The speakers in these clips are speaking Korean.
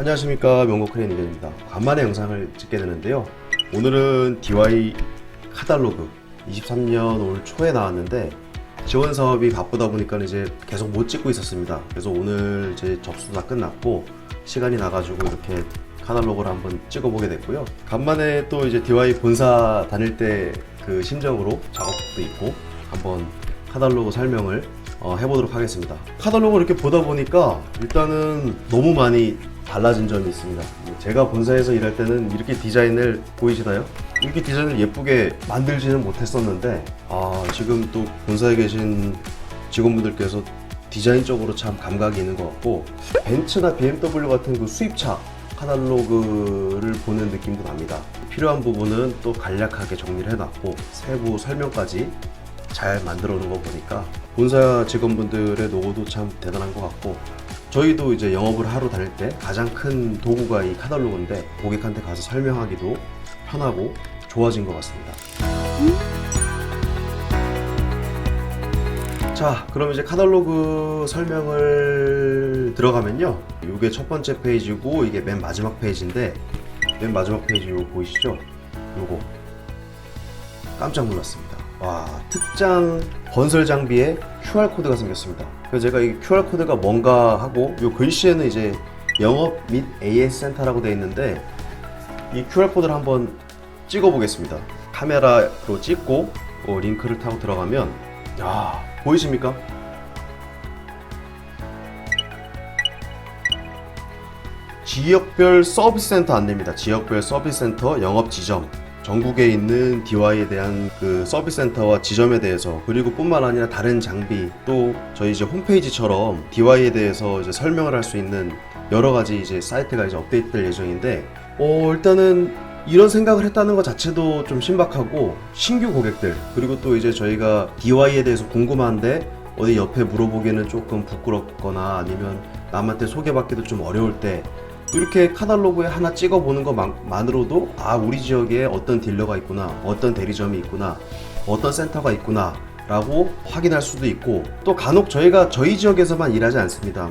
안녕하십니까, 명고크레인 이견입니다. 간만에 영상을 찍게 되는데요, 오늘은 DY 카달로그 23년 올 초에 나왔는데 지원 사업이 바쁘다 보니까 이제 계속 못 찍고 있었습니다. 그래서 오늘 제 접수 다 끝났고 시간이 나가지고 이렇게 카달로그를 한번 찍어보게 됐고요. 간만에 또 이제 DY 본사 다닐 때 그 심정으로 작업도 있고 한번 카달로그 설명을 해보도록 하겠습니다. 카달로그를 이렇게 보다 보니까 일단은 너무 많이 달라진 점이 있습니다. 제가 본사에서 일할 때는 이렇게 디자인을 보이시나요? 이렇게 디자인을 예쁘게 만들지는 못했었는데 지금 또 본사에 계신 직원분들께서 디자인적으로 참 감각이 있는 것 같고, 벤츠나 BMW 같은 그 수입차 카탈로그를 보는 느낌도 납니다. 필요한 부분은 또 간략하게 정리를 해놨고 세부 설명까지 잘 만들어 놓은 거 보니까 본사 직원분들의 노고도 참 대단한 것 같고, 저희도 이제 영업을 하러 다닐 때 가장 큰 도구가 이 카탈로그인데 고객한테 가서 설명하기도 편하고 좋아진 것 같습니다. 자, 그럼 이제 카탈로그 설명을 들어가면요, 이게 첫 번째 페이지고 이게 맨 마지막 페이지인데, 맨 마지막 페이지 요거 보이시죠? 요거 깜짝 놀랐습니다. 와, 특장 건설 장비에 QR코드가 생겼습니다. 그래서 제가 이 QR코드가 뭔가 하고, 요 글씨에는 이제 영업 및 AS 센터라고 되어 있는데 이 QR코드를 한번 찍어 보겠습니다. 카메라로 찍고 링크를 타고 들어가면, 야, 보이십니까? 지역별 서비스 센터 안내입니다. 지역별 서비스 센터 영업 지점, 전국에 있는 DY에 대한 그 서비스 센터와 지점에 대해서, 그리고 뿐만 아니라 다른 장비, 또 저희 이제 홈페이지처럼 DY에 대해서 이제 설명을 할 수 있는 여러 가지 이제 사이트가 이제 업데이트될 예정인데, 일단은 이런 생각을 했다는 것 자체도 좀 신박하고, 신규 고객들, 그리고 또 이제 저희가 DY에 대해서 궁금한데 어디 옆에 물어보기에는 조금 부끄럽거나 아니면 남한테 소개받기도 좀 어려울 때 이렇게 카탈로그에 하나 찍어보는 것만으로도 우리 지역에 어떤 딜러가 있구나, 어떤 대리점이 있구나, 어떤 센터가 있구나 라고 확인할 수도 있고, 또 간혹 저희가 저희 지역에서만 일하지 않습니다.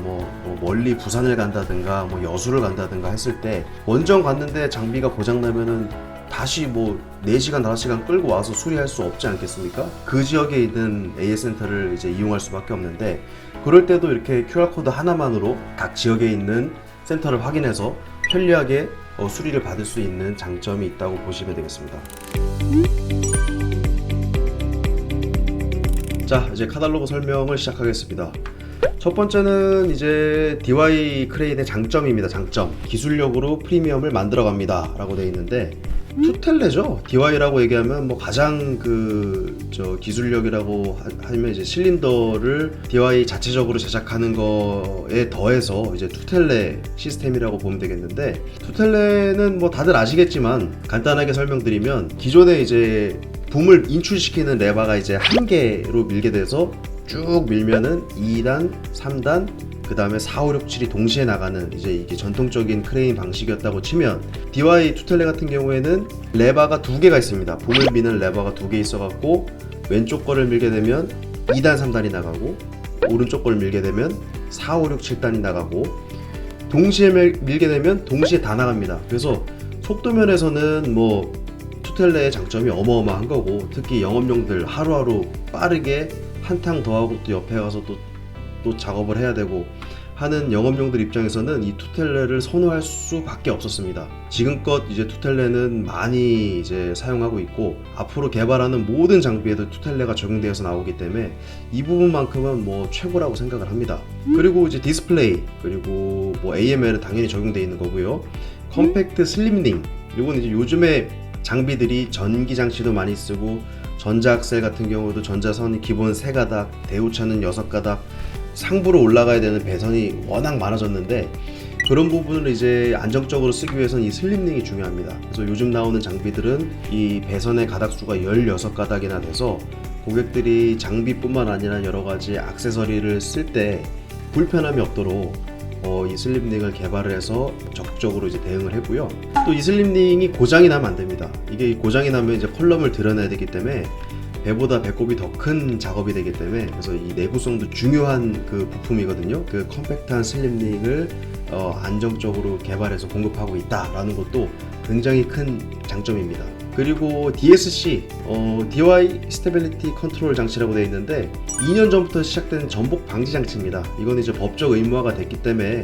멀리 부산을 간다든가 여수를 간다든가 했을 때 원정 갔는데 장비가 고장나면은 다시 4시간 5시간 끌고 와서 수리할 수 없지 않겠습니까? 그 지역에 있는 AS 센터를 이제 이용할 수밖에 없는데, 그럴 때도 이렇게 QR코드 하나만으로 각 지역에 있는 센터를 확인해서 편리하게 수리를 받을 수 있는 장점이 있다고 보시면 되겠습니다. 자, 이제 카탈로그 설명을 시작하겠습니다. 첫 번째는 이제 DY 크레인의 장점입니다. 장점. 기술력으로 프리미엄을 만들어 갑니다 라고 되어 있는데, 투텔레죠. DY라고 얘기하면 가장 기술력이라고 하면 이제 실린더를 DY 자체적으로 제작하는 거에 더해서 이제 투텔레 시스템이라고 보면 되겠는데, 투텔레는 다들 아시겠지만 간단하게 설명드리면, 기존에 이제 붐을 인출시키는 레버가 이제 한 개로 밀게 돼서 쭉 밀면은 2단, 3단, 그 다음에 4, 5, 6, 7이 동시에 나가는 이제 이게 전통적인 크레인 방식이었다고 치면, DY 투텔레 같은 경우에는 레버가 2개가 있습니다. 붐을 미는 레버가 2개 있어갖고 왼쪽 거를 밀게 되면 2단, 3단이 나가고, 오른쪽 거를 밀게 되면 4, 5, 6, 7단이 나가고, 동시에 밀게 되면 동시에 다 나갑니다. 그래서 속도 면에서는 투텔레의 장점이 어마어마한 거고, 특히 영업용들 하루하루 빠르게 한탕 더하고 또 옆에 가서 또 작업을 해야 되고 하는 영업용들 입장에서는 이 투텔레를 선호할 수밖에 없었습니다. 지금껏 이제 투텔레는 많이 이제 사용하고 있고, 앞으로 개발하는 모든 장비에도 투텔레가 적용되어서 나오기 때문에 이 부분만큼은 최고라고 생각을 합니다. 그리고 이제 디스플레이, 그리고 AML은 당연히 적용되어 있는 거고요. 컴팩트 슬림링, 이건 이제 요즘에 장비들이 전기 장치도 많이 쓰고, 전자 악셀 같은 경우도 전자선이 기본 3가닥, 대우차는 6가닥, 상부로 올라가야 되는 배선이 워낙 많아졌는데, 그런 부분을 이제 안정적으로 쓰기 위해서는 이 슬림링이 중요합니다. 그래서 요즘 나오는 장비들은 이 배선의 가닥수가 16가닥이나 돼서 고객들이 장비뿐만 아니라 여러 가지 액세서리를 쓸 때 불편함이 없도록 이 슬림링을 개발을 해서 적극적으로 이제 대응을 했고요. 또 이 슬림링이 고장이 나면 안 됩니다. 이게 고장이 나면 이제 컬럼을 드러내야 되기 때문에 배보다 배꼽이 더 큰 작업이 되기 때문에, 그래서 이 내구성도 중요한 그 부품이거든요. 그 컴팩트한 슬림링을 안정적으로 개발해서 공급하고 있다라는 것도 굉장히 큰 장점입니다. 그리고 DSC, DY 스테빌리티 컨트롤 장치라고 되어 있는데 2년 전부터 시작된 전복 방지 장치입니다. 이건 이제 법적 의무화가 됐기 때문에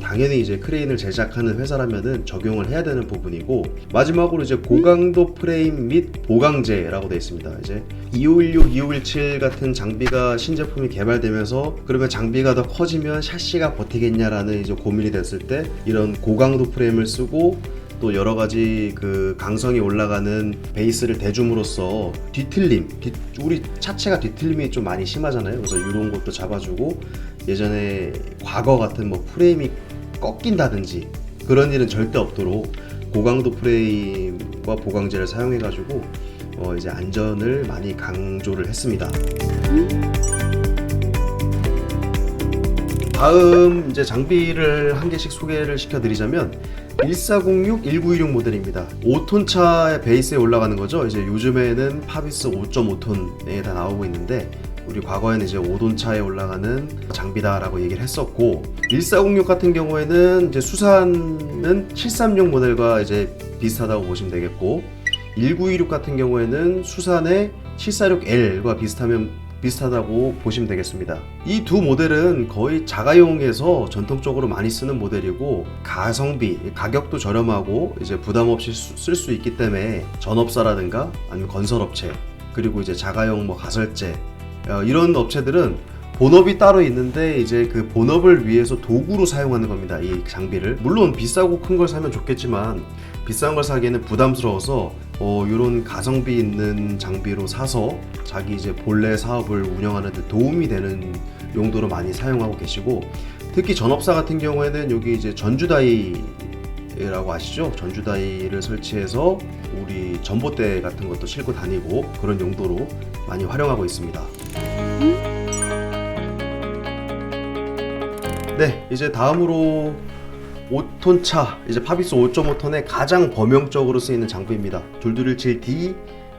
당연히 이제 크레인을 제작하는 회사라면은 적용을 해야 되는 부분이고, 마지막으로 이제 고강도 프레임 및 보강제라고 되어 있습니다. 이제 2516, 2517 같은 장비가 신제품이 개발되면서 그러면 장비가 더 커지면 샤시가 버티겠냐라는 이제 고민이 됐을 때 이런 고강도 프레임을 쓰고 또 여러 가지 그 강성이 올라가는 베이스를 대줌으로써 우리 차체가 뒤틀림이 좀 많이 심하잖아요. 그래서 이런 것도 잡아주고, 예전에 과거 같은 뭐 프레임이 꺾인다든지 그런 일은 절대 없도록 고강도 프레임과 보강제를 사용해가지고 이제 안전을 많이 강조를 했습니다. 다음 이제 장비를 한 개씩 소개를 시켜드리자면 1406, 1916 모델입니다. 5톤 차의 베이스에 올라가는 거죠. 이제 요즘에는 파비스 5.5톤에 다 나오고 있는데, 우리 과거에는 이제 5톤 차에 올라가는 장비다라고 얘기를 했었고, 1406 같은 경우에는 이제 수산은 736 모델과 이제 비슷하다고 보시면 되겠고, 1926 같은 경우에는 수산의 746L과 비슷하다고 보시면 되겠습니다. 이 두 모델은 거의 자가용에서 전통적으로 많이 쓰는 모델이고, 가성비, 가격도 저렴하고 이제 부담 없이 쓸 수 있기 때문에 전업사라든가 아니면 건설업체, 그리고 이제 자가용 뭐 가설제, 이런 업체들은 본업이 따로 있는데 이제 그 본업을 위해서 도구로 사용하는 겁니다. 이 장비를. 물론 비싸고 큰 걸 사면 좋겠지만 비싼 걸 사기에는 부담스러워서 이런 가성비 있는 장비로 사서 자기 이제 본래 사업을 운영하는 데 도움이 되는 용도로 많이 사용하고 계시고, 특히 전업사 같은 경우에는 여기 이제 전주다이라고 아시죠? 전주다이를 설치해서 우리 전봇대 같은 것도 싣고 다니고 그런 용도로 많이 활용하고 있습니다. 네, 이제 다음으로 5톤 차, 이제 파비스 5.5톤의 가장 범용적으로 쓰이는 장비입니다. 2217D,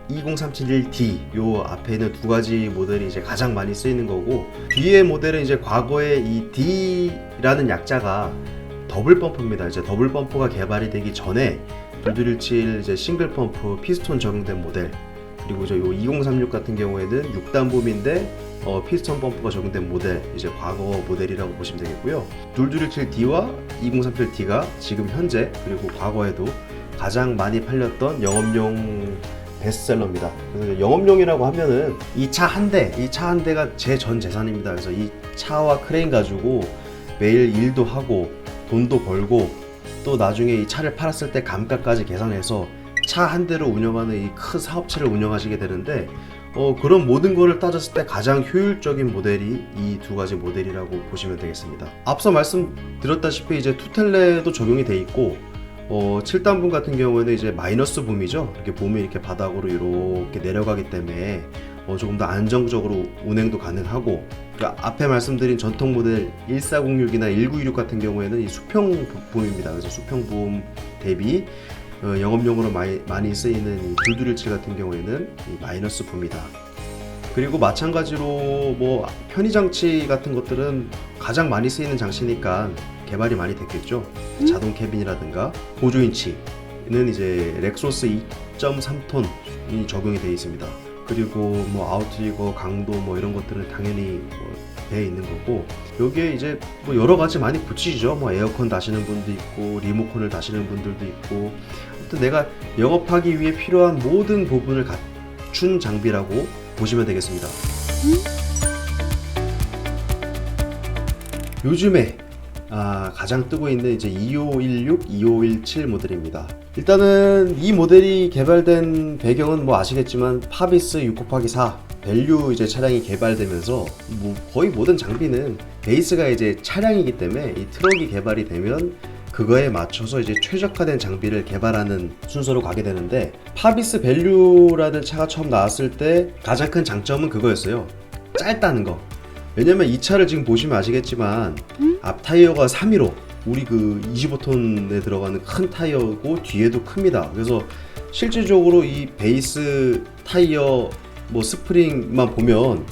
20371D, 요 앞에 있는 두 가지 모델이 이제 가장 많이 쓰이는 거고, 뒤에 모델은 이제 과거에 이 D라는 약자가 더블 펌프입니다. 이제 더블 펌프가 개발이 되기 전에 2217 이제 싱글 펌프 피스톤 적용된 모델, 그리고 저 요 2036 같은 경우에는 6단 봄인데 피스톤 펌프가 적용된 모델, 이제 과거 모델이라고 보시면 되겠고요. 2217D와 2037D가 지금 현재 그리고 과거에도 가장 많이 팔렸던 영업용 베스트셀러입니다. 그래서 영업용이라고 하면은 이 차 한 대가 제 전 재산입니다. 그래서 이 차와 크레인 가지고 매일 일도 하고 돈도 벌고, 또 나중에 이 차를 팔았을 때 감가까지 계산해서 차 한 대로 운영하는 이 큰 사업체를 운영하시게 되는데, 그런 모든 거를 따졌을 때 가장 효율적인 모델이 이 두 가지 모델이라고 보시면 되겠습니다. 앞서 말씀드렸다시피 이제 투텔레도 적용이 돼 있고, 7단분 같은 경우에는 이제 마이너스 붐이죠. 이렇게 붐이 이렇게 바닥으로 이렇게 내려가기 때문에 조금 더 안정적으로 운행도 가능하고, 그러니까 앞에 말씀드린 전통 모델 1406이나 1926 같은 경우에는 이 수평 붐입니다. 그래서 수평 붐 대비 영업용으로 많이 쓰이는 이 2217 같은 경우에는 이 마이너스 붐이다. 그리고 마찬가지로 뭐 편의장치 같은 것들은 가장 많이 쓰이는 장치니까 개발이 많이 됐겠죠. 자동 캐빈이라든가 보조인치는 이제 렉소스 2.3톤이 적용이 되어 있습니다. 그리고 뭐 아웃리거, 강도 뭐 이런 것들은 당연히 되어 있는 거고, 여기에 이제 뭐 여러 가지 많이 붙이죠. 뭐 에어컨 다시는 분도 있고 리모컨을 다시는 분들도 있고, 아무튼 내가 영업하기 위해 필요한 모든 부분을 갖춘 장비라고 보시면 되겠습니다. 요즘에 가장 뜨고 있는 이제 2516, 2517 모델입니다. 일단은 이 모델이 개발된 배경은 뭐 아시겠지만 파비스 6곱하기4 밸류 이제 차량이 개발되면서 뭐 거의 모든 장비는 베이스가 이제 차량이기 때문에 이 트럭이 개발이 되면 그거에 맞춰서 이제 최적화된 장비를 개발하는 순서로 가게 되는데, 파비스 밸류라는 차가 처음 나왔을 때 가장 큰 장점은 그거였어요. 짧다는 거. 왜냐면 이 차를 지금 보시면 아시겠지만 앞 타이어가 315, 우리 그 25톤에 들어가는 큰 타이어고 뒤에도 큽니다. 그래서 실질적으로 이 베이스 타이어 뭐 스프링만 보면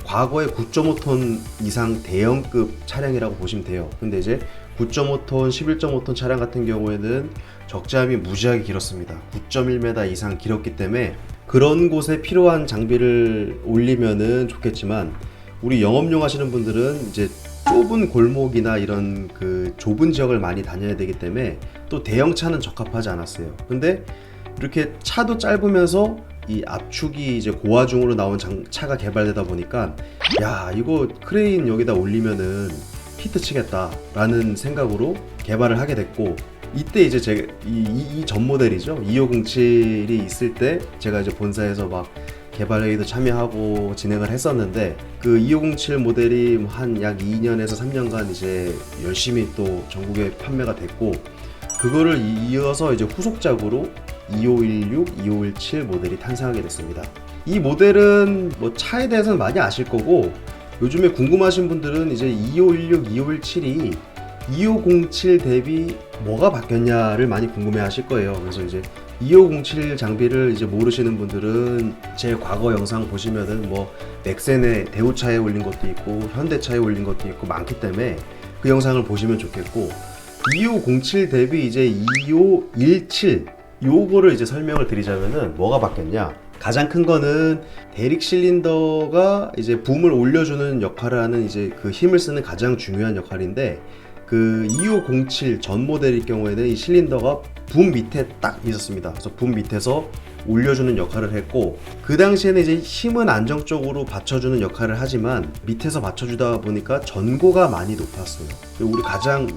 과거에 9.5톤 이상 대형급 차량이라고 보시면 돼요. 근데 이제 9.5톤, 11.5톤 차량 같은 경우에는 적재함이 무지하게 길었습니다. 9.1m 이상 길었기 때문에 그런 곳에 필요한 장비를 올리면은 좋겠지만, 우리 영업용 하시는 분들은 이제 좁은 골목이나 이런 그 좁은 지역을 많이 다녀야 되기 때문에 또 대형차는 적합하지 않았어요. 근데 이렇게 차도 짧으면서 이 압축이 이제 고화중으로 나온 차가 개발되다 보니까, 야, 이거 크레인 여기다 올리면은 히트 치겠다 라는 생각으로 개발을 하게 됐고, 이때 이제 제가 이 전 모델이죠, 2507이 있을 때 제가 이제 본사에서 막 개발회의도 참여하고 진행을 했었는데, 그 2507 모델이 한 약 2년에서 3년간 이제 열심히 또 전국에 판매가 됐고, 그거를 이어서 이제 후속작으로 2516, 2517 모델이 탄생하게 됐습니다. 이 모델은 뭐 차에 대해서는 많이 아실 거고, 요즘에 궁금하신 분들은 이제 2516, 2517이 2507 대비 뭐가 바뀌었냐를 많이 궁금해 하실 거예요. 그래서 이제 2507 장비를 이제 모르시는 분들은 제 과거 영상 보시면은 뭐 넥센의 대우차에 올린 것도 있고 현대차에 올린 것도 있고 많기 때문에 그 영상을 보시면 좋겠고, 2507 대비 이제 2517 요거를 이제 설명을 드리자면은 뭐가 바뀌었냐. 가장 큰 거는 대릭 실린더가 이제 붐을 올려주는 역할을 하는 이제 그 힘을 쓰는 가장 중요한 역할인데, 그 2507 전 모델일 경우에는 이 실린더가 붐 밑에 딱 있었습니다. 그래서 붐 밑에서 올려주는 역할을 했고, 그 당시에는 이제 힘은 안정적으로 받쳐주는 역할을 하지만 밑에서 받쳐주다 보니까 전고가 많이 높았어요.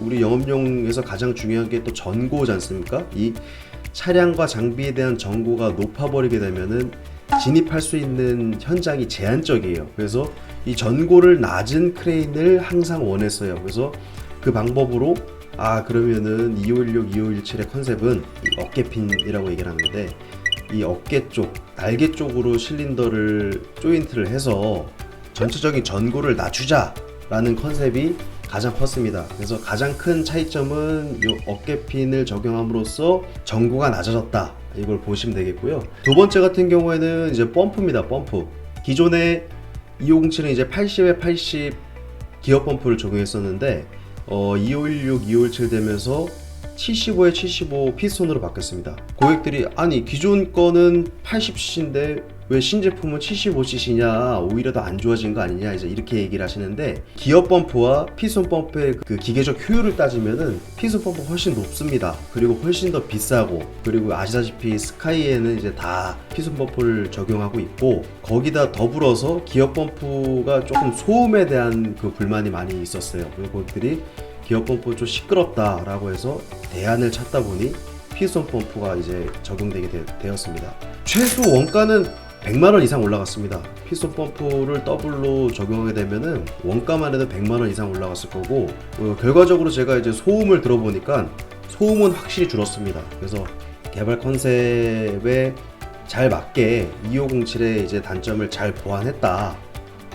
우리 영업용에서 가장 중요한 게 또 전고지 않습니까? 이 차량과 장비에 대한 전고가 높아버리게 되면은 진입할 수 있는 현장이 제한적이에요. 그래서 이 전고를 낮은 크레인을 항상 원했어요. 그래서 그 방법으로, 그러면은 2516, 2517의 컨셉은 이 어깨핀이라고 얘기를 하는데, 이 어깨 쪽, 날개 쪽으로 실린더를 조인트를 해서 전체적인 전고를 낮추자라는 컨셉이 가장 컸습니다. 그래서 가장 큰 차이점은 이 어깨핀을 적용함으로써 전고가 낮아졌다, 이걸 보시면 되겠고요. 두 번째 같은 경우에는 이제 펌프입니다. 펌프. 기존에 2507은 이제 80에 80 기어 펌프를 적용했었는데, 2516, 2517 되면서 75에 75 피스톤으로 바뀌었습니다. 고객들이 아니 기존 거는 80cc인데 왜 신제품은 75cc냐, 오히려 더 안 좋아진 거 아니냐, 이제 이렇게 얘기를 하시는데, 기어 펌프와 피스톤 펌프의 그 기계적 효율을 따지면은 피스톤 펌프 훨씬 높습니다. 그리고 훨씬 더 비싸고, 그리고 아시다시피 스카이에는 이제 다 피스톤 펌프를 적용하고 있고, 거기다 더불어서 기어 펌프가 조금 소음에 대한 그 불만이 많이 있었어요. 그리고 고객들이 기어 펌프 좀 시끄럽다 라고 해서 대안을 찾다 보니 피스톤 펌프가 이제 적용되게 되었습니다. 최소 원가는 100만원 이상 올라갔습니다. 피스톤 펌프를 더블로 적용하게 되면은 원가만 해도 100만원 이상 올라갔을 거고, 결과적으로 제가 이제 소음을 들어보니까 소음은 확실히 줄었습니다. 그래서 개발 컨셉에 잘 맞게 2507의 이제 단점을 잘 보완했다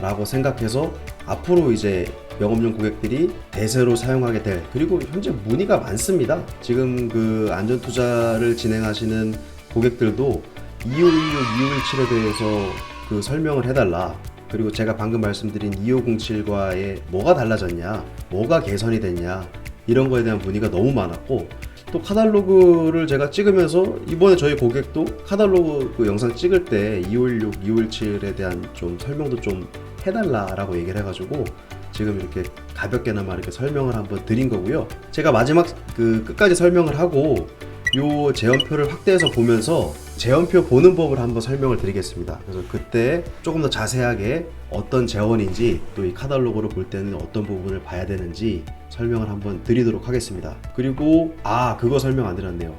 라고 생각해서 앞으로 이제 영업용 고객들이 대세로 사용하게 될, 그리고 현재 문의가 많습니다. 지금 그 안전투자를 진행하시는 고객들도 2516, 2517에 대해서 그 설명을 해달라, 그리고 제가 방금 말씀드린 2507과의 뭐가 달라졌냐, 뭐가 개선이 됐냐, 이런 거에 대한 문의가 너무 많았고, 또 카탈로그를 제가 찍으면서 이번에 저희 고객도 카탈로그 그 영상 찍을 때 2516, 2517에 대한 좀 설명도 좀 해달라라고 얘기를 해가지고 지금 이렇게 가볍게나마 이렇게 설명을 한번 드린 거고요. 제가 마지막 그 끝까지 설명을 하고 요 재원표를 확대해서 보면서 재원표 보는 법을 한번 설명을 드리겠습니다. 그래서 그때 조금 더 자세하게 어떤 재원인지, 또 이 카탈로그를 볼 때는 어떤 부분을 봐야 되는지 설명을 한번 드리도록 하겠습니다. 그리고 그거 설명 안 드렸네요.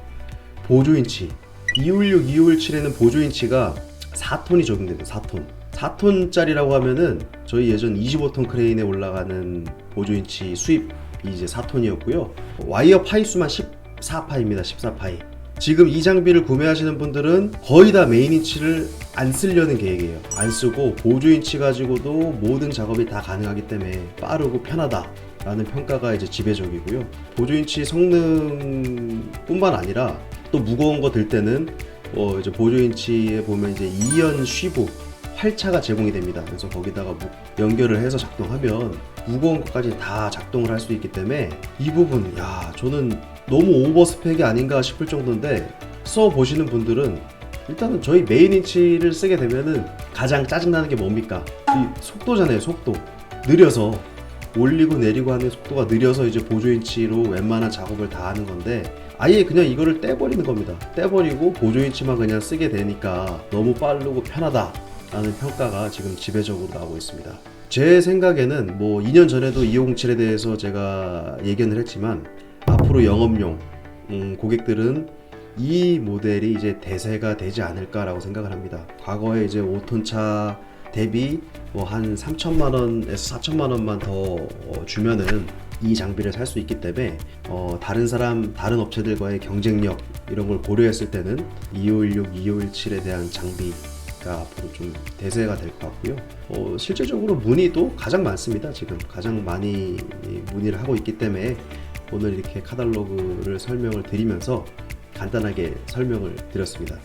보조인치. 216, 217에는 보조인치가 4톤이 적용됩니다. 4톤. 4톤짜리라고 하면은 저희 예전 25톤 크레인에 올라가는 보조인치 수입이 이제 4톤이었고요. 와이어 파이 수만 14파입니다. 14파이. 지금 이 장비를 구매하시는 분들은 거의 다 메인 인치를 안 쓰려는 계획이에요. 안 쓰고 보조인치 가지고도 모든 작업이 다 가능하기 때문에 빠르고 편하다 라는 평가가 이제 지배적이고요. 보조인치 성능뿐만 아니라 또 무거운 거 들 때는 이제 보조인치에 보면 이제 2연 쉬브 활차가 제공이 됩니다. 그래서 거기다가 뭐 연결을 해서 작동하면 무거운 것까지 다 작동을 할 수 있기 때문에 이 부분, 야, 저는 너무 오버 스펙이 아닌가 싶을 정도인데, 써보시는 분들은 일단은 저희 메인 인치를 쓰게 되면은 가장 짜증나는 게 뭡니까? 이 속도잖아요. 속도 느려서, 올리고 내리고 하는 속도가 느려서 이제 보조 인치로 웬만한 작업을 다 하는 건데, 아예 그냥 이거를 떼버리는 겁니다. 떼버리고 보조 인치만 그냥 쓰게 되니까 너무 빠르고 편하다 라는 평가가 지금 지배적으로 나오고 있습니다. 제 생각에는 뭐 2년 전에도 2507에 대해서 제가 예견을 했지만, 앞으로 영업용 고객들은 이 모델이 이제 대세가 되지 않을까라고 생각을 합니다. 과거에 이제 5톤 차 대비 뭐 한 3천만 원에서 4천만 원만 더 주면은 이 장비를 살 수 있기 때문에 다른 업체들과의 경쟁력 이런 걸 고려했을 때는 2516, 2517에 대한 장비가 앞으로 좀 대세가 될 것 같고요. 실제적으로 문의도 가장 많습니다. 지금 가장 많이 문의를 하고 있기 때문에 오늘 이렇게 카탈로그를 설명을 드리면서 간단하게 설명을 드렸습니다.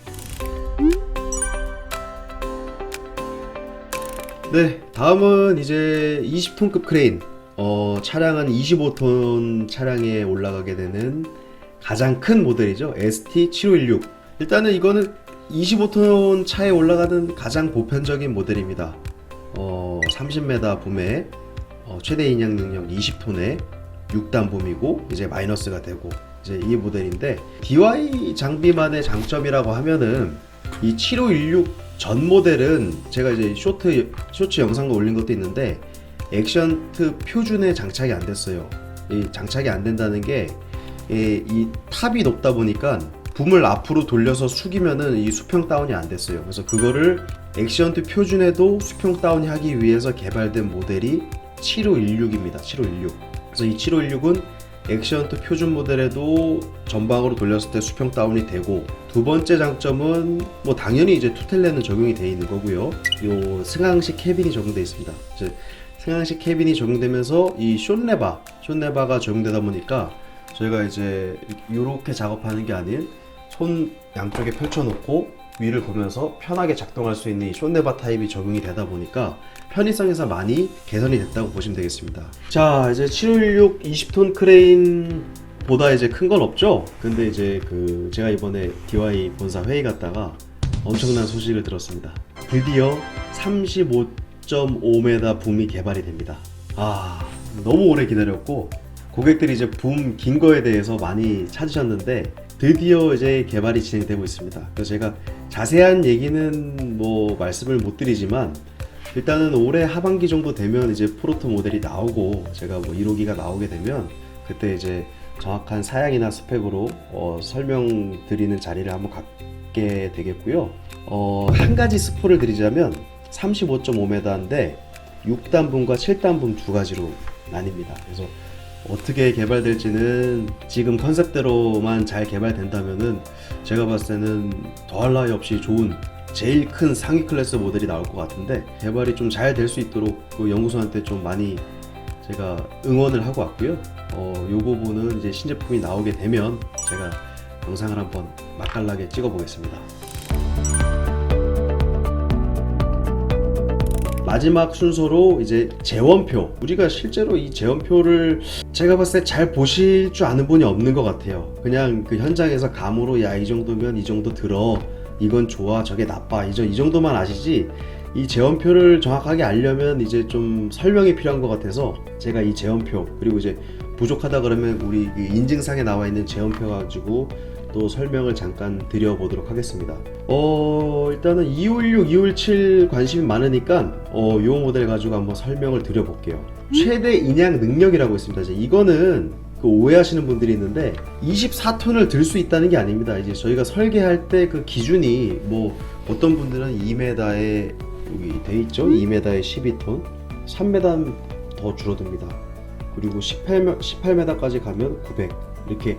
네, 다음은 이제 20톤급 크레인, 차량은 25톤 차량에 올라가게 되는 가장 큰 모델이죠. ST7516. 일단은 이거는 25톤 차에 올라가는 가장 보편적인 모델입니다. 30m 붐에 최대 인양 능력 20톤에 6단 붐이고 이제 마이너스가 되고 이제 이 모델인데, DY 장비만의 장점이라고 하면은 이 7516 전 모델은 제가 이제 쇼츠 영상도 올린 것도 있는데, 액션트 표준에 장착이 안 됐어요. 이 장착이 안 된다는 게 이 탑이 높다 보니까 붐을 앞으로 돌려서 숙이면은 이 수평 다운이 안 됐어요. 그래서 그거를 액션트 표준에도 수평 다운이 하기 위해서 개발된 모델이 7516입니다. 7516. 그래서 이 7516은 액션트 표준 모델에도 전방으로 돌렸을 때 수평 다운이 되고, 두 번째 장점은 뭐 당연히 이제 투텔레는 적용이 되어 있는 거고요. 요 승강식 캐빈이 적용되어 있습니다. 이제 승강식 캐빈이 적용되면서 이 숏레바가 적용되다 보니까 저희가 이제 이렇게 작업하는 게 아닌 손 양쪽에 펼쳐놓고 위를 보면서 편하게 작동할 수 있는 이 숏레바 타입이 적용이 되다 보니까 편의성에서 많이 개선이 됐다고 보시면 되겠습니다. 자, 이제 716 20톤 크레인 보다 이제 큰 건 없죠. 근데 이제 제가 이번에 DY 본사 회의 갔다가 엄청난 소식을 들었습니다. 드디어 35.5m 붐이 개발이 됩니다. 너무 오래 기다렸고, 고객들이 이제 붐 긴 거에 대해서 많이 찾으셨는데 드디어 이제 개발이 진행되고 있습니다. 그래서 제가 자세한 얘기는 뭐 말씀을 못 드리지만, 일단은 올해 하반기 정도 되면 이제 프로토 모델이 나오고, 제가 뭐 1호기가 나오게 되면 그때 이제 정확한 사양이나 스펙으로 설명드리는 자리를 한번 갖게 되겠고요. 한 가지 스포를 드리자면 35.5m인데 6단분과 7단분 두 가지로 나뉩니다. 그래서 어떻게 개발될지는 지금 컨셉대로만 잘 개발된다면은 제가 봤을 때는 더할 나위 없이 좋은 제일 큰 상위 클래스 모델이 나올 것 같은데, 개발이 좀 잘 될 수 있도록 그 연구소한테 좀 많이 제가 응원을 하고 왔고요. 요 부분은 이제 신제품이 나오게 되면 제가 영상을 한번 맛깔나게 찍어 보겠습니다. 마지막 순서로 이제 재원표, 우리가 실제로 이 재원표를 제가 봤을 때 잘 보실 줄 아는 분이 없는 것 같아요. 그냥 그 현장에서 감으로 야, 이 정도면 이 정도 들어, 이건 좋아, 저게 나빠, 이 정도만 아시지, 이 재원표를 정확하게 알려면 이제 좀 설명이 필요한 것 같아서 제가 이 재원표, 그리고 이제 부족하다 그러면 우리 그 인증상에 나와 있는 재원표 가지고 또 설명을 잠깐 드려보도록 하겠습니다. 일단은 2516, 2517 관심이 많으니까 이 모델 가지고 한번 설명을 드려볼게요. 최대 인양 능력이라고 있습니다. 이제 이거는 오해하시는 분들이 있는데 24톤을 들 수 있다는 게 아닙니다. 이제 저희가 설계할 때 그 기준이 뭐 어떤 분들은 2m에 여기 돼 있죠. 2m에 12톤, 3m 더 줄어듭니다. 그리고 18m까지 가면 900. 이렇게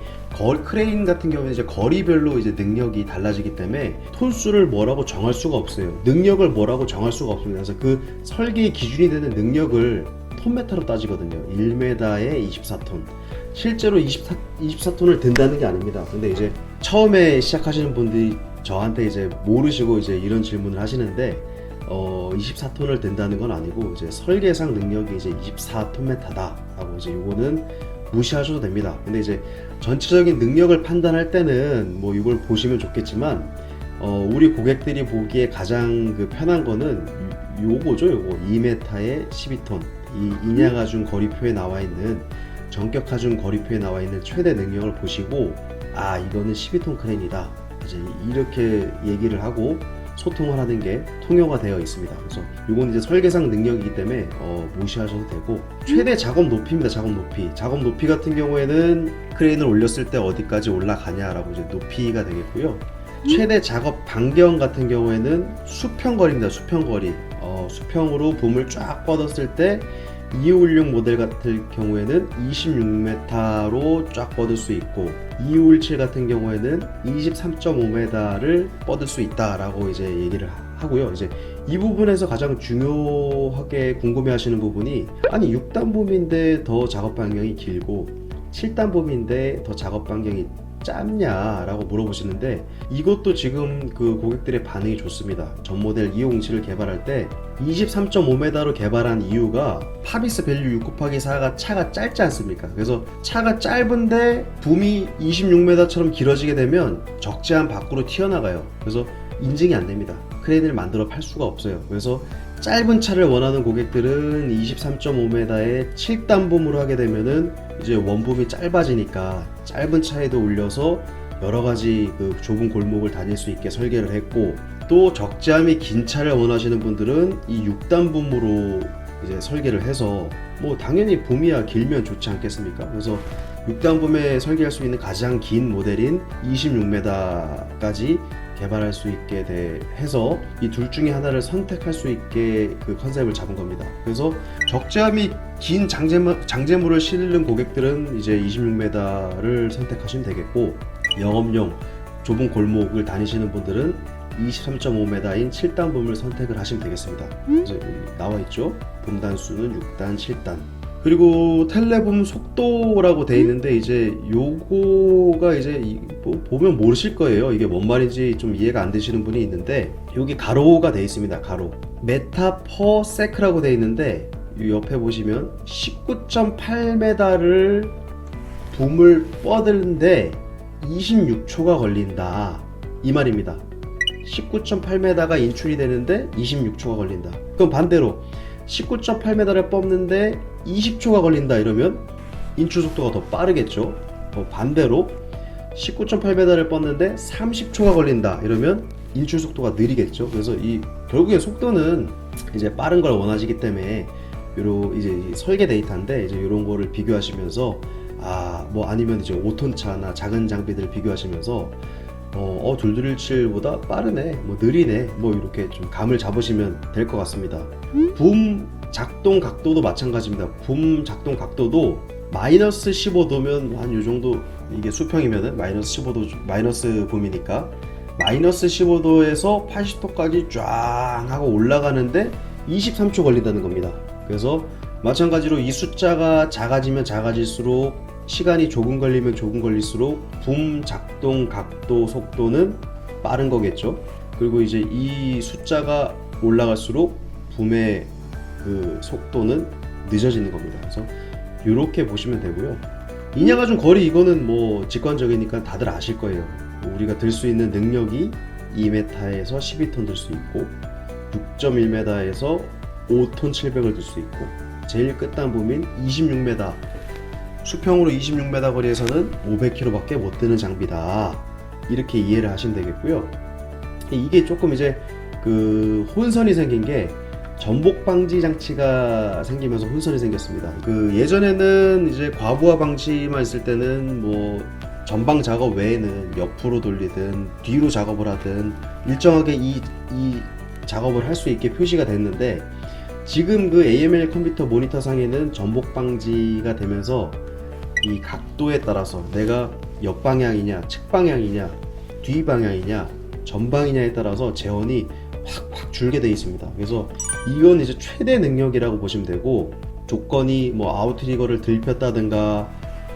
크레인 같은 경우는 이제 거리별로 이제 능력이 달라지기 때문에 톤수를 뭐라고 정할 수가 없어요. 능력을 뭐라고 정할 수가 없습니다. 그래서 그 설계의 기준이 되는 능력을 톤메타로 따지거든요. 1m에 24톤. 실제로 24톤을 든다는 게 아닙니다. 근데 이제 처음에 시작하시는 분들이 저한테 이제 모르시고 이제 이런 질문을 하시는데, 24톤을 댄다는 건 아니고 이제 설계상 능력이 이제 24톤 메타다라고 이제 요거는 무시하셔도 됩니다. 근데 이제 전체적인 능력을 판단할 때는 뭐 이걸 보시면 좋겠지만 우리 고객들이 보기에 가장 그 편한 거는 요거죠. 요거 2m의 12톤 이 인양하중 거리표에 나와 있는 전격 하중 거리표에 나와 있는 최대 능력을 보시고 아 이거는 12톤 크레인이다 이제 이렇게 얘기를 하고 소통을 하는 게 통용화 되어 있습니다. 그래서 이건 이제 설계상 능력이기 때문에 무시하셔도 되고 최대 작업 높이입니다. 작업 높이 같은 경우에는 크레인을 올렸을 때 어디까지 올라가냐라고 이제 높이가 되겠고요. 최대 작업 반경 같은 경우에는 수평거리입니다. 수평거리. 수평으로 붐을 쫙 뻗었을 때 2516 모델 같은 경우에는 26m로 쫙 뻗을 수 있고 2517 같은 경우에는 23.5m를 뻗을 수 있다라고 이제 얘기를 하고요. 이제 이 부분에서 가장 중요하게 궁금해하시는 부분이 아니 6단 붐인데 더 작업 반경이 길고 7단 붐인데 더 작업 반경이 짧냐라고 물어보시는데 이것도 지금 그 고객들의 반응이 좋습니다. 전 모델 257을 개발할 때 23.5m로 개발한 이유가 파비스 밸류 6 곱하기 4가 차가 짧지 않습니까? 그래서 차가 짧은데 붐이 26m처럼 길어지게 되면 적재한 밖으로 튀어나가요. 그래서 인증이 안 됩니다. 크레인을 만들어 팔 수가 없어요. 그래서 짧은 차를 원하는 고객들은 23.5m에 7단 붐으로 하게 되면은 이제 원붐이 짧아지니까 짧은 차에도 올려서 여러 가지 그 좁은 골목을 다닐 수 있게 설계를 했고 또 적재함이 긴 차를 원하시는 분들은 이 6단 붐으로 이제 설계를 해서 뭐 당연히 붐이야 길면 좋지 않겠습니까? 그래서 6단 붐에 설계할 수 있는 가장 긴 모델인 26m까지 개발할 수 있게 해서 이 둘 중에 하나를 선택할 수 있게 그 컨셉을 잡은 겁니다. 그래서 적재함이 긴 장제물을 실는 고객들은 이제 26m를 선택하시면 되겠고 영업용 좁은 골목을 다니시는 분들은 23.5m인 7단 붐을 선택을 하시면 되겠습니다. 그래서 나와 있죠. 붐 단수는 6단, 7단. 그리고 텔레붐 속도라고 돼 있는데 이제 요거가 이제 뭐 보면 모르실 거예요. 이게 뭔 말인지 좀 이해가 안 되시는 분이 있는데 여기 가로가 돼 있습니다. 가로 메타 퍼 세크라고 돼 있는데 이 옆에 보시면 19.8m를 붐을 뻗는데 26초가 걸린다 이 말입니다. 19.8m가 인출이 되는데 26초가 걸린다. 그럼 반대로 19.8m를 뽑는데 20초가 걸린다 이러면 인출 속도가 더 빠르겠죠. 반대로 19.8m를 뻗는데 30초가 걸린다 이러면 인출 속도가 느리겠죠. 그래서 이 결국에 속도는 이제 빠른 걸 원하시기 때문에 이제 설계 데이터인데 이제 이런 거를 비교하시면서 뭐 아니면 이제 5톤 차나 작은 장비들을 비교하시면서 217보다 빠르네, 뭐 느리네, 뭐 이렇게 좀 감을 잡으시면 될 것 같습니다. 붐 작동 각도도 마찬가지입니다. 붐 작동 각도도 마이너스 15도면 한 요 정도 이게 수평이면은 마이너스 15도 마이너스 붐이니까 마이너스 15도에서 80도까지 쫙 하고 올라가는데 23초 걸린다는 겁니다. 그래서 마찬가지로 이 숫자가 작아지면 작아질수록 시간이 조금 걸리면 조금 걸릴수록 붐 작동 각도 속도는 빠른 거겠죠. 그리고 이제 이 숫자가 올라갈수록 붐의 그 속도는 늦어지는 겁니다. 그래서 이렇게 보시면 되고요. 인양하중 거리 이거는 뭐 직관적이니까 다들 아실 거예요. 우리가 들 수 있는 능력이 2m에서 12톤 들 수 있고 6.1m에서 5톤 700을 들 수 있고 제일 끝단 붐인 26m 수평으로 26m 거리에서는 500km밖에 못 드는 장비다 이렇게 이해를 하시면 되겠고요. 이게 조금 이제 그 혼선이 생긴 게 전복 방지 장치가 생기면서 혼선이 생겼습니다. 그 예전에는 이제 과부하 방지만 있을 때는 뭐 전방 작업 외에는 옆으로 돌리든 뒤로 작업을 하든 일정하게 이 작업을 할 수 있게 표시가 됐는데 지금 그 AML 컴퓨터 모니터 상에는 전복 방지가 되면서 이 각도에 따라서 내가 옆방향이냐 측방향이냐 뒤방향이냐 전방이냐에 따라서 제원이 확 줄게 되어 있습니다. 그래서 이건 이제 최대 능력이라고 보시면 되고 조건이 뭐 아웃트리거를 들폈다든가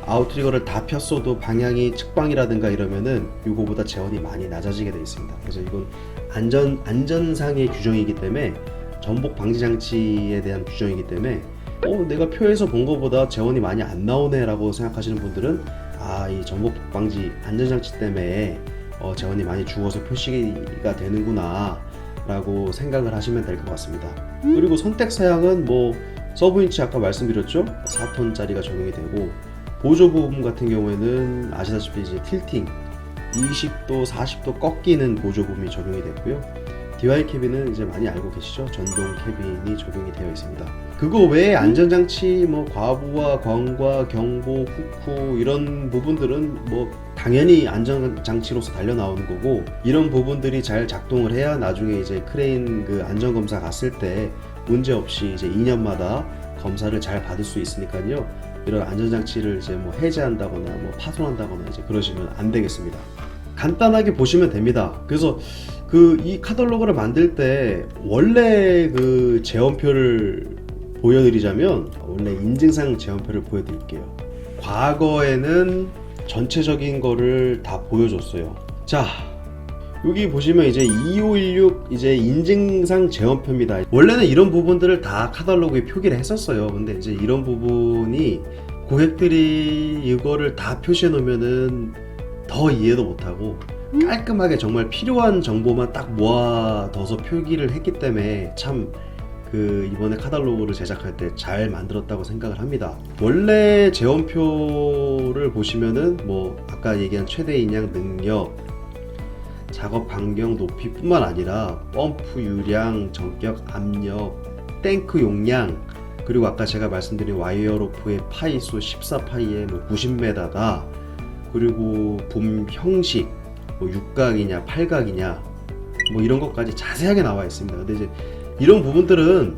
아웃트리거를 다 폈어도 방향이 측방이라든가 이러면은 이거보다 제원이 많이 낮아지게 되어 있습니다. 그래서 이건 안전상의 규정이기 때문에, 전복 방지 장치에 대한 규정이기 때문에 내가 표에서 본 것보다 재원이 많이 안 나오네 라고 생각하시는 분들은 이 전복 방지 안전장치 때문에 재원이 많이 죽어서 표시가 되는구나 라고 생각을 하시면 될 것 같습니다. 그리고 선택 사양은 서브윈치 아까 말씀드렸죠? 4톤짜리가 적용이 되고, 보조 부분 같은 경우에는 아시다시피 이제 틸팅 20도 40도 꺾이는 보조 부분이 적용이 됐고요. DY 캐빈은 이제 많이 알고 계시죠? 전동 캐빈이 적용이 되어 있습니다. 그거 외에 안전장치 과부하, 광과, 경보, 후쿠 이런 부분들은 당연히 안전장치로서 달려 나오는 거고, 이런 부분들이 잘 작동을 해야 나중에 이제 크레인 그 안전검사 갔을 때 문제 없이 이제 2년마다 검사를 잘 받을 수 있으니까요. 이런 안전장치를 이제 해제한다거나 파손한다거나 이제 그러시면 안 되겠습니다. 간단하게 보시면 됩니다. 그래서 이 카탈로그를 만들 때 원래 그 재원표를 보여드리자면, 원래 인증상 재원표를 보여드릴게요. 과거에는 전체적인 거를 다 보여줬어요. 자, 여기 보시면 이제 2516 이제 인증상 재원표입니다. 원래는 이런 부분들을 다 카탈로그에 표기를 했었어요. 근데 이제 이런 부분이 고객들이 이거를 다 표시해 놓으면은 더 이해도 못하고, 깔끔하게 정말 필요한 정보만 딱 모아둬서 표기를 했기 때문에 참 이번에 카탈로그를 제작할 때 잘 만들었다고 생각을 합니다. 원래 재원표를 보시면은 아까 얘기한 최대 인양 능력, 작업 반경 높이 뿐만 아니라 펌프 유량, 전격 압력, 탱크 용량, 그리고 아까 제가 말씀드린 와이어로프의 파이소 14파이에 90m다, 그리고 붐 형식, 육각이냐 8각이냐 이런 것까지 자세하게 나와 있습니다. 근데 이제 이런 부분들은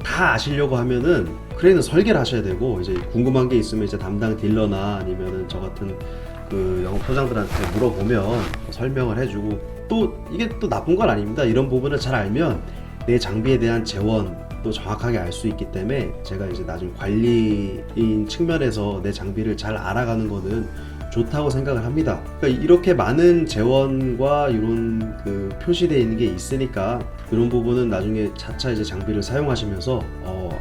다 아시려고 하면은 크레인은 설계를 하셔야 되고, 이제 궁금한 게 있으면 이제 담당 딜러나 아니면은 저 같은 영업소장들한테 물어보면 설명을 해주고, 또 이게 또 나쁜 건 아닙니다. 이런 부분을 잘 알면 내 장비에 대한 재원도 정확하게 알 수 있기 때문에, 제가 이제 나중 관리인 측면에서 내 장비를 잘 알아가는 거는 좋다고 생각을 합니다. 그러니까 이렇게 많은 재원과 이런 표시되어 있는 게 있으니까 이런 부분은 나중에 차차 이제 장비를 사용하시면서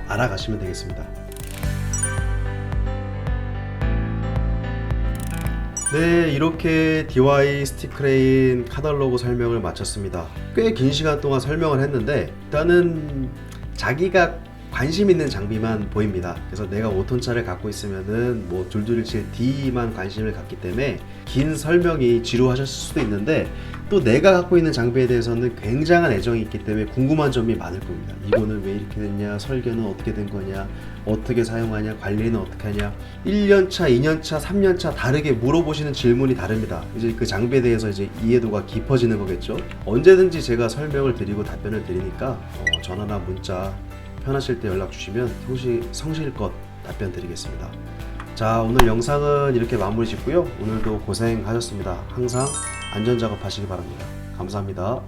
알아가시면 되겠습니다. 네, 이렇게 DY 스틱크레인 카탈로그 설명을 마쳤습니다. 꽤 긴 시간 동안 설명을 했는데, 일단은 자기가 관심 있는 장비만 보입니다. 그래서 내가 5톤차를 갖고 있으면은 둘둘이칠 D만 관심을 갖기 때문에 긴 설명이 지루하셨을 수도 있는데, 또 내가 갖고 있는 장비에 대해서는 굉장한 애정이 있기 때문에 궁금한 점이 많을 겁니다. 이거는 왜 이렇게 됐냐, 설계는 어떻게 된 거냐, 어떻게 사용하냐, 관리는 어떻게 하냐, 1년차, 2년차, 3년차 다르게 물어보시는 질문이 다릅니다. 이제 그 장비에 대해서 이제 이해도가 깊어지는 거겠죠. 언제든지 제가 설명을 드리고 답변을 드리니까 전화나 문자 편하실 때 연락 주시면 성실껏 답변 드리겠습니다. 자, 오늘 영상은 이렇게 마무리 짓고요. 오늘도 고생하셨습니다. 항상 안전작업 하시기 바랍니다. 감사합니다.